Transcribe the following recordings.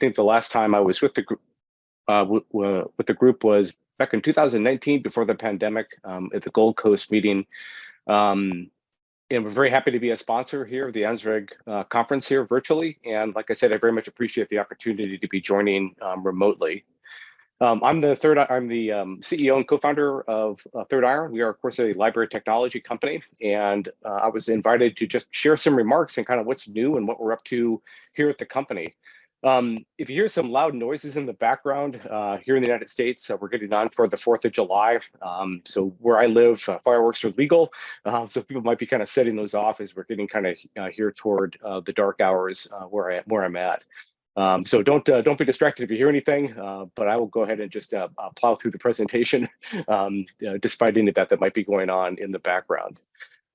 think the last time I was with the group was back in 2019 before the pandemic at the Gold Coast meeting. And we're very happy to be a sponsor here of the ANZREG conference here virtually. And like I said, I very much appreciate the opportunity to be joining remotely. I'm the CEO and co-founder of ThirdIron. We are, of course, a library technology company, and I was invited to just share some remarks and kind of what's new and what we're up to here at the company. If you hear some loud noises in the background here in the United States, we're getting on for the 4th of July. So where I live, fireworks are legal. So people might be kind of setting those off as we're getting kind of here toward the dark hours where I'm at. So don't be distracted if you hear anything, but I will go ahead and just plow through the presentation despite any of that might be going on in the background.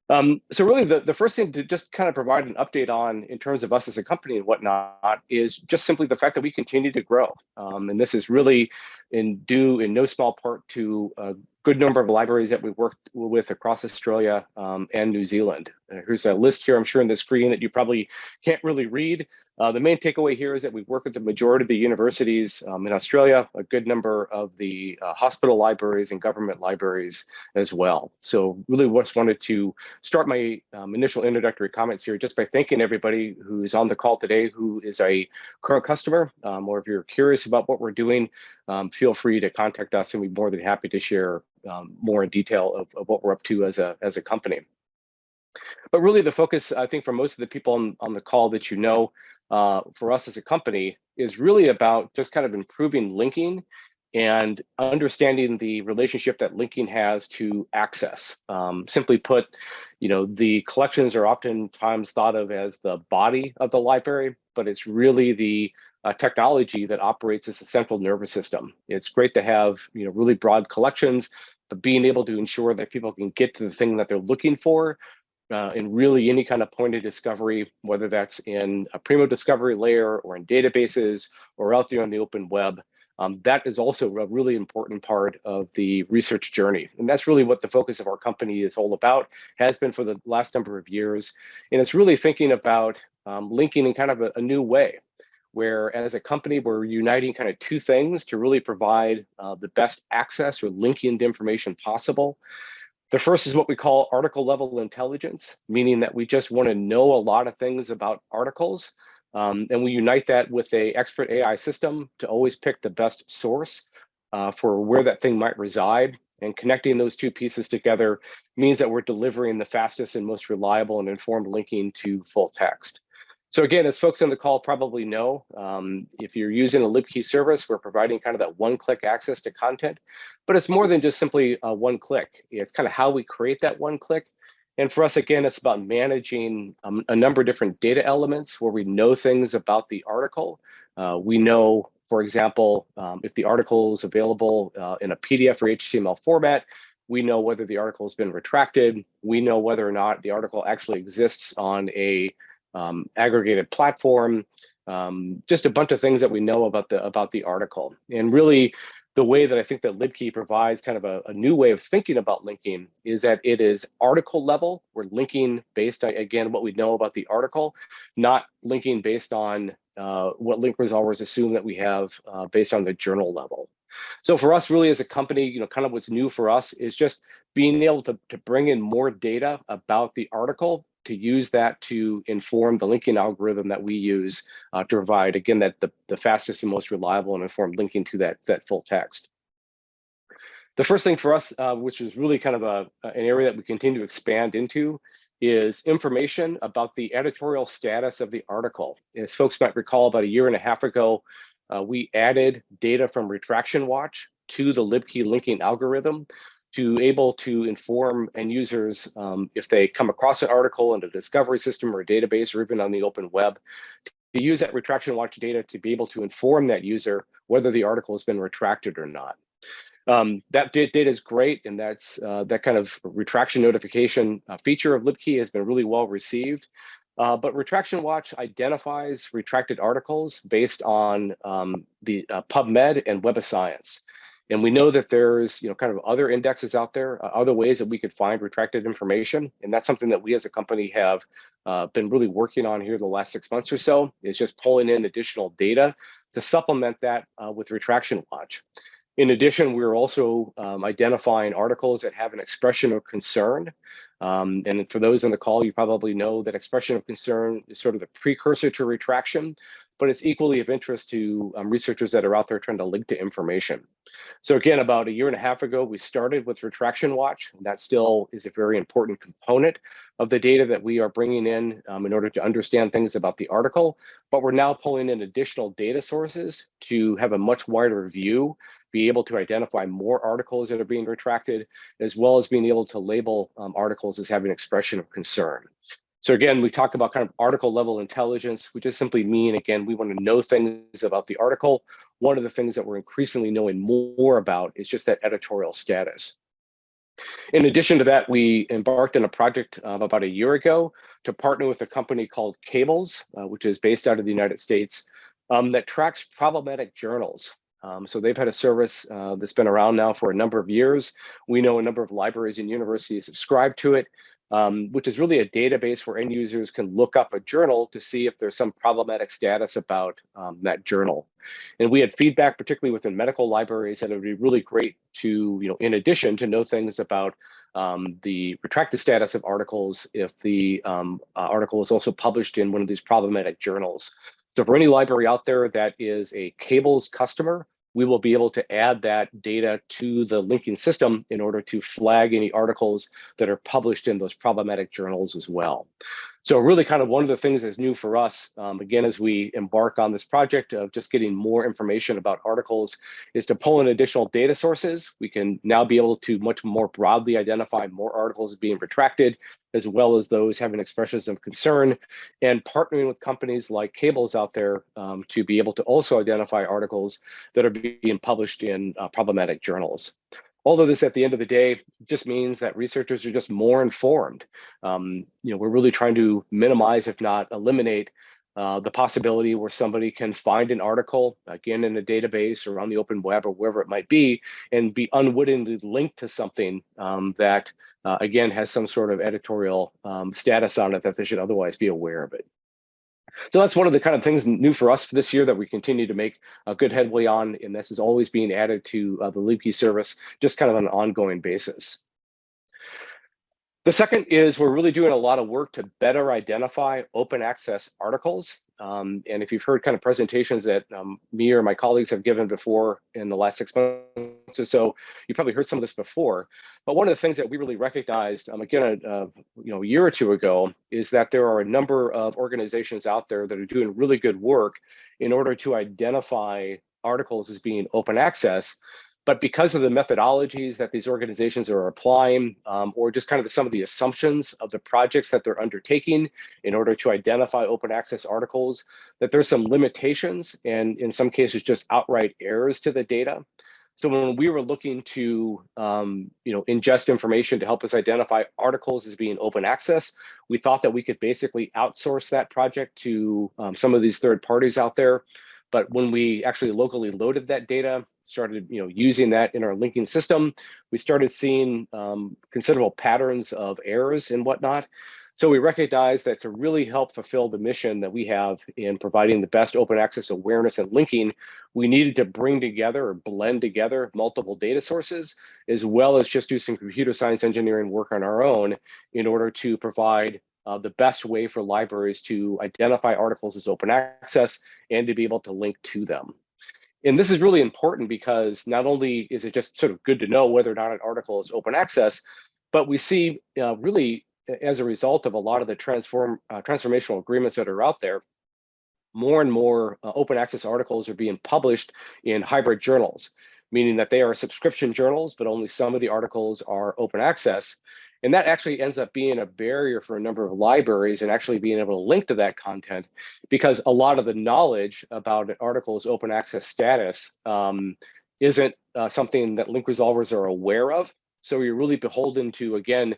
So really the first thing to just kind of provide an update on in terms of us as a company and whatnot is just simply the fact that we continue to grow. And this is really due in no small part to a good number of libraries that we worked with across Australia and New Zealand. Here's a list here, I'm sure, on the screen that you probably can't really read. The main takeaway here is that we work with the majority of the universities in Australia, a good number of the hospital libraries and government libraries as well. So really just wanted to start my initial introductory comments here just by thanking everybody who's on the call today who is a current customer, or if you're curious about what we're doing, feel free to contact us and we'd be more than happy to share more in detail of what we're up to as a company. But really the focus, I think, for most of the people on the call that you know, for us as a company is really about just kind of improving linking and understanding the relationship that linking has to access. Simply put, the collections are oftentimes thought of as the body of the library, but it's really the technology that operates as a central nervous system. It's great to have really broad collections, but being able to ensure that people can get to the thing that they're looking for in really any kind of point of discovery, whether that's in a Primo discovery layer or in databases or out there on the open web, that is also a really important part of the research journey. And that's really what the focus of our company is all about, has been for the last number of years. And it's really thinking about linking in kind of a new way, where as a company, we're uniting kind of two things to really provide the best access or linking to information possible. The first is what we call article level intelligence, meaning that we just want to know a lot of things about articles. And we unite that with an expert AI system to always pick the best source for where that thing might reside. And connecting those two pieces together means that we're delivering the fastest and most reliable and informed linking to full text. So again, as folks on the call probably know, if you're using a LibKey service, we're providing kind of that one-click access to content, but it's more than just simply one click. It's kind of how we create that one click. And for us, again, it's about managing a number of different data elements where we know things about the article. We know, for example, if the article is available in a PDF or HTML format, we know whether the article has been retracted. We know whether or not the article actually exists on a aggregated platform, just a bunch of things that we know about the article. And really, the way that I think that LibKey provides kind of a new way of thinking about linking is that it is article level. We're linking based on, again, what we know about the article, not linking based on what linkers always assume that we have based on the journal level. So for us, really, as a company, kind of what's new for us is just being able to bring in more data about the article, to use that to inform the linking algorithm that we use to provide, again, the fastest and most reliable and informed linking to that full text. The first thing for us, which is really kind of an area that we continue to expand into, is information about the editorial status of the article. As folks might recall, about a year and a half ago, we added data from Retraction Watch to the LibKey linking algorithm to able to inform end users if they come across an article in a discovery system or a database or even on the open web, to use that Retraction Watch data to be able to inform that user whether the article has been retracted or not. That data is great, and that kind of retraction notification feature of LibKey has been really well received. But Retraction Watch identifies retracted articles based on the PubMed and Web of Science. And we know that there's, kind of other indexes out there, other ways that we could find retracted information. And that's something that we as a company have been really working on here the last 6 months or so, is just pulling in additional data to supplement that with Retraction Watch. In addition, we're also identifying articles that have an expression of concern. And for those on the call, you probably know that expression of concern is sort of the precursor to retraction, but it's equally of interest to researchers that are out there trying to link to information. So again, about 1.5 years ago, we started with Retraction Watch, and that still is a very important component of the data that we are bringing in order to understand things about the article. But we're now pulling in additional data sources to have a much wider view, be able to identify more articles that are being retracted, as well as being able to label articles as having expression of concern. So again, we talk about kind of article level intelligence. We just simply mean, again, we want to know things about the article. One of the things that we're increasingly knowing more about is just that editorial status. In addition to that, we embarked on a project about 1 year ago to partner with a company called Cables, which is based out of the United States, that tracks problematic journals. So they've had a service that's been around now for a number of years. We know a number of libraries and universities subscribe to it, which is really a database where end users can look up a journal to see if there's some problematic status about that journal. And we had feedback, particularly within medical libraries, that it would be really great to, in addition, to know things about the retracted status of articles if the article is also published in one of these problematic journals. So for any library out there that is a Cables customer, we will be able to add that data to the linking system in order to flag any articles that are published in those problematic journals as well. So really kind of one of the things that's new for us, again, as we embark on this project of just getting more information about articles, is to pull in additional data sources. We can now be able to much more broadly identify more articles being retracted, as well as those having expressions of concern, and partnering with companies like Cables out there to be able to also identify articles that are being published in problematic journals. All of this, at the end of the day, just means that researchers are just more informed. We're really trying to minimize, if not eliminate, the possibility where somebody can find an article, again, in a database or on the open web or wherever it might be, and be unwittingly linked to something that, again, has some sort of editorial status on it that they should otherwise be aware of it. So that's one of the kind of things new for us for this year that we continue to make a good headway on, and this is always being added to the LibKey service, just kind of on an ongoing basis. The second is we're really doing a lot of work to better identify open access articles. And if you've heard kind of presentations that me or my colleagues have given before in the last 6 months or so, you probably heard some of this before. But one of the things that we really recognized, again, a year or two ago, is that there are a number of organizations out there that are doing really good work in order to identify articles as being open access. But because of the methodologies that these organizations are applying, or just kind of some of the assumptions of the projects that they're undertaking in order to identify open access articles, that there's some limitations and in some cases just outright errors to the data. So when we were looking to ingest information to help us identify articles as being open access, we thought that we could basically outsource that project to some of these third parties out there. But when we actually locally loaded that data, started using that in our linking system, we started seeing considerable patterns of errors and whatnot. So we recognized that to really help fulfill the mission that we have in providing the best open access awareness and linking, we needed to bring together or blend together multiple data sources, as well as just do some computer science engineering work on our own in order to provide the best way for libraries to identify articles as open access and to be able to link to them. And this is really important because not only is it just sort of good to know whether or not an article is open access, but we see really as a result of a lot of the transformational agreements that are out there, more and more open access articles are being published in hybrid journals, meaning that they are subscription journals, but only some of the articles are open access. And that actually ends up being a barrier for a number of libraries and actually being able to link to that content, because a lot of the knowledge about an article's open access status isn't something that link resolvers are aware of. So you're really beholden to, again,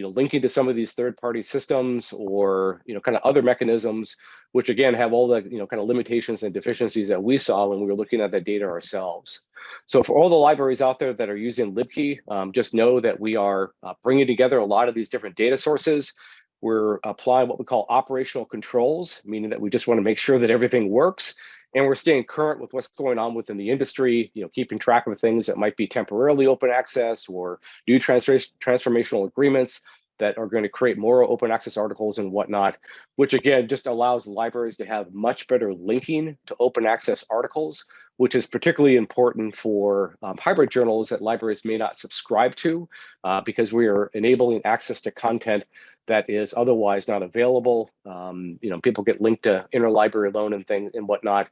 linking to some of these third-party systems or kind of other mechanisms, which again have all the kind of limitations and deficiencies that we saw when we were looking at that data ourselves. So for all the libraries out there that are using LibKey, just know that we are bringing together a lot of these different data sources. We're applying what we call operational controls, meaning that we just want to make sure that everything works. And we're staying current with what's going on within the industry, keeping track of things that might be temporarily open access or new transformational agreements that are going to create more open access articles and whatnot, which again, just allows libraries to have much better linking to open access articles, which is particularly important for hybrid journals that libraries may not subscribe to, because we are enabling access to content that is otherwise not available. People get linked to interlibrary loan and things and whatnot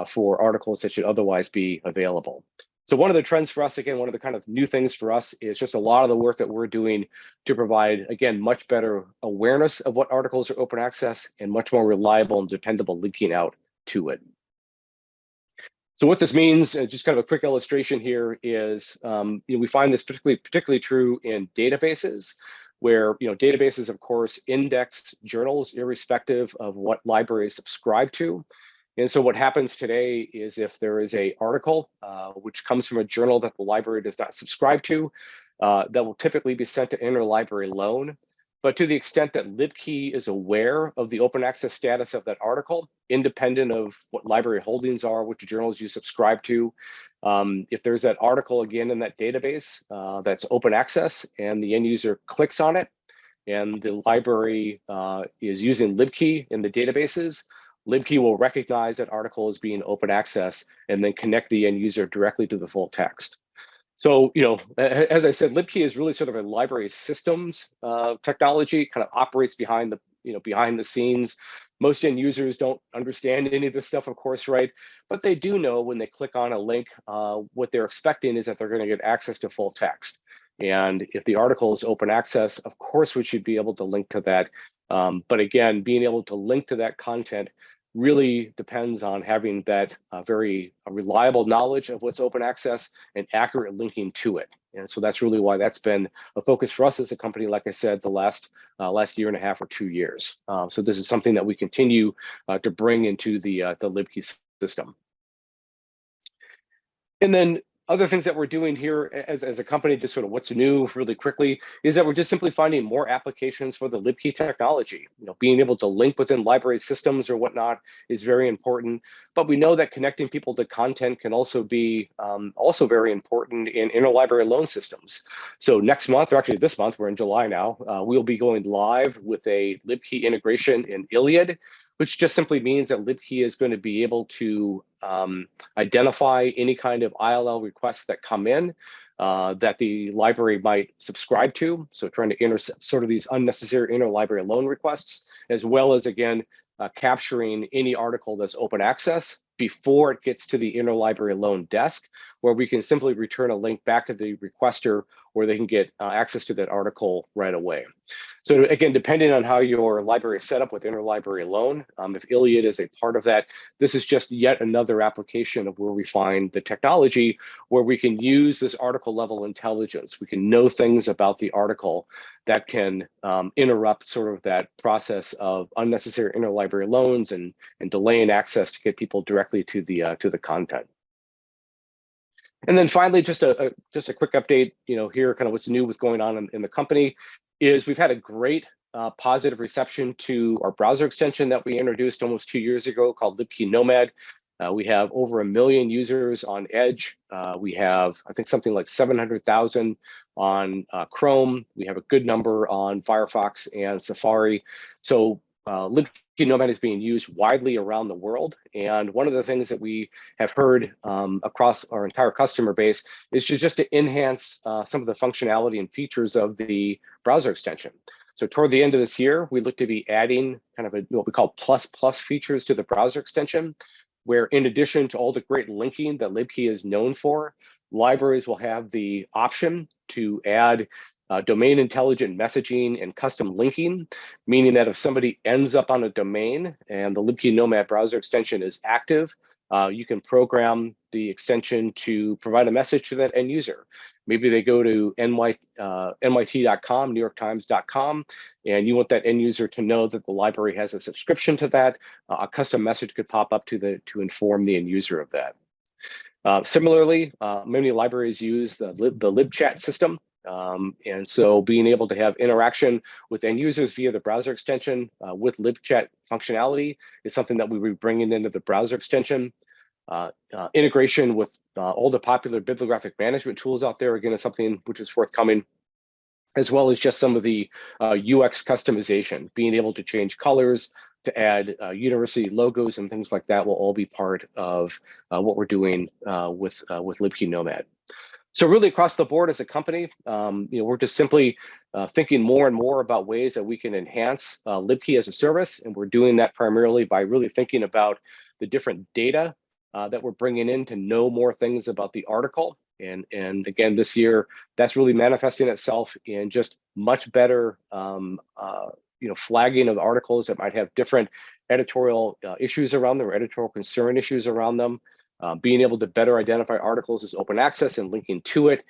for articles that should otherwise be available. So one of the trends for us, again, one of the kind of new things for us is just a lot of the work that we're doing to provide, again, much better awareness of what articles are open access and much more reliable and dependable linking out to it. So what this means, just kind of a quick illustration here, is we find this particularly true in databases, where databases, of course, index journals irrespective of what libraries subscribe to. And so what happens today is if there is an article which comes from a journal that the library does not subscribe to, that will typically be sent to interlibrary loan. But to the extent that LibKey is aware of the open access status of that article, independent of what library holdings are, which journals you subscribe to, if there's that article again in that database that's open access and the end user clicks on it and the library is using LibKey in the databases, LibKey will recognize that article as being open access and then connect the end user directly to the full text. So, as I said, LibKey is really sort of a library systems technology, kind of operates behind the scenes. Most end users don't understand any of this stuff, of course, right? But they do know when they click on a link, what they're expecting is that they're going to get access to full text. And if the article is open access, of course, we should be able to link to that. But again, being able to link to that content really depends on having that very reliable knowledge of what's open access and accurate linking to it. And so that's really why that's been a focus for us as a company, like I said, the last year and a half or 2 years. So this is something that we continue to bring into the LibKey system. And then other things that we're doing here as a company, just sort of what's new really quickly, is that we're just simply finding more applications for the LibKey technology. Being able to link within library systems or whatnot is very important. But we know that connecting people to content can also be also very important in interlibrary loan systems. So next month, or actually this month, we're in July now, we'll be going live with a LibKey integration in Iliad, which just simply means that LibKey is going to be able to identify any kind of ILL requests that come in that the library might subscribe to. So trying to intercept sort of these unnecessary interlibrary loan requests, as well as, again, capturing any article that's open access before it gets to the interlibrary loan desk, where we can simply return a link back to the requester where they can get access to that article right away. So again, depending on how your library is set up with interlibrary loan, if Iliad is a part of that, this is just yet another application of where we find the technology where we can use this article level intelligence. We can know things about the article that can interrupt sort of that process of unnecessary interlibrary loans and delaying access to get people directly to the content. And then finally, just a quick update, here kind of what's new with going on in the company is we've had a great positive reception to our browser extension that we introduced almost 2 years ago called LibKey Nomad. We have over 1 million users on Edge. We have, I think, something like 700,000 on Chrome. We have a good number on Firefox and Safari. So LibKey Nomad is being used widely around the world. And one of the things that we have heard across our entire customer base is just to enhance some of the functionality and features of the browser extension. So toward the end of this year, we look to be adding kind of what we call plus features to the browser extension, where in addition to all the great linking that LibKey is known for, libraries will have the option to add domain intelligent messaging and custom linking, meaning that if somebody ends up on a domain and the LibKey Nomad browser extension is active, you can program the extension to provide a message to that end user. Maybe they go to NYT.com, NewYorkTimes.com, and you want that end user to know that the library has a subscription to that. A custom message could pop up to inform the end user of that. Similarly, many libraries use the libchat system. And so being able to have interaction with end users via the browser extension with libchat functionality is something that we will be bringing into the browser extension. Integration with all the popular bibliographic management tools out there, again, is something which is forthcoming, as well as just some of the UX customization, being able to change colors, to add university logos and things like that will all be part of what we're doing with LibKey Nomad. So really across the board as a company, we're just simply thinking more and more about ways that we can enhance LibKey as a service. And we're doing that primarily by really thinking about the different data that we're bringing in to know more things about the article. And again, this year, that's really manifesting itself in just much better flagging of articles that might have different editorial issues around them or editorial concern issues around them. Being able to better identify articles as open access and linking to it.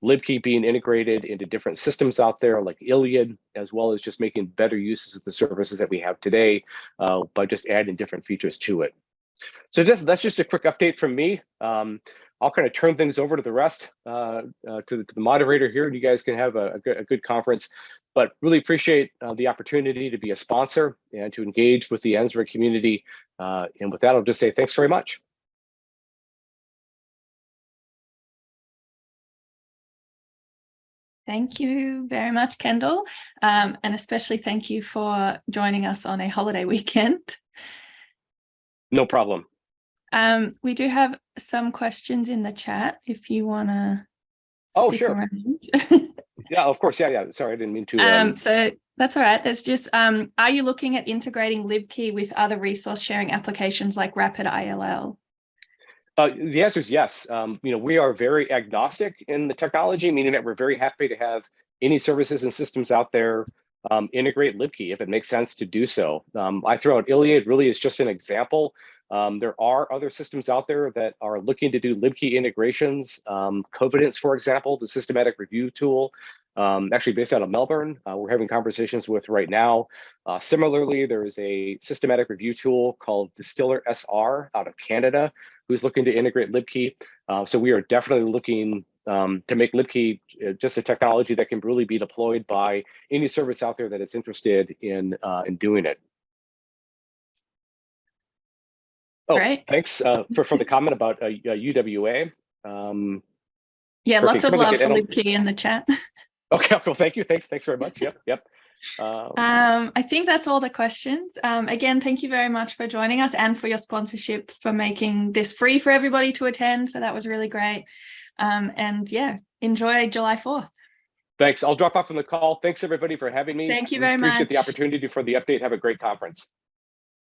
LibKey being integrated into different systems out there like Iliad, as well as just making better uses of the services that we have today by just adding different features to it. So that's just a quick update from me. I'll kind of turn things over to the rest, to the moderator here, and you guys can have a good conference. But really appreciate the opportunity to be a sponsor and to engage with the ANZREG community. And with that, I'll just say thanks very much. Thank you very much, Kendall. And especially thank you for joining us on a holiday weekend. No problem. We do have some questions in the chat if you want to stick around. Yeah, of course. Yeah. Sorry, I didn't mean to. So that's all right. There's just, are you looking at integrating LibKey with other resource sharing applications like Rapid ILL? The answer is yes. We are very agnostic in the technology, meaning that we're very happy to have any services and systems out there integrate LibKey if it makes sense to do so. I throw out Iliad really is just an example. There are other systems out there that are looking to do LibKey integrations. Covidence, for example, the systematic review tool, actually based out of Melbourne, we're having conversations with right now. Similarly, there is a systematic review tool called Distiller SR out of Canada, who's looking to integrate LibKey. So we are definitely looking to make LibKey just a technology that can really be deployed by any service out there that is interested in doing it. Oh, great. Thanks for the comment about UWA. Yeah, lots of love for LibKey in the chat. Okay, cool. Thank you. Thanks very much. Yep. I think that's all the questions. Again, thank you very much for joining us and for your sponsorship for making this free for everybody to attend. So that was really great. And yeah, enjoy July 4th. Thanks. I'll drop off from the call. Thanks everybody for having me. Thank you very much. Appreciate the opportunity for the update. Have a great conference.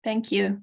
Thank you.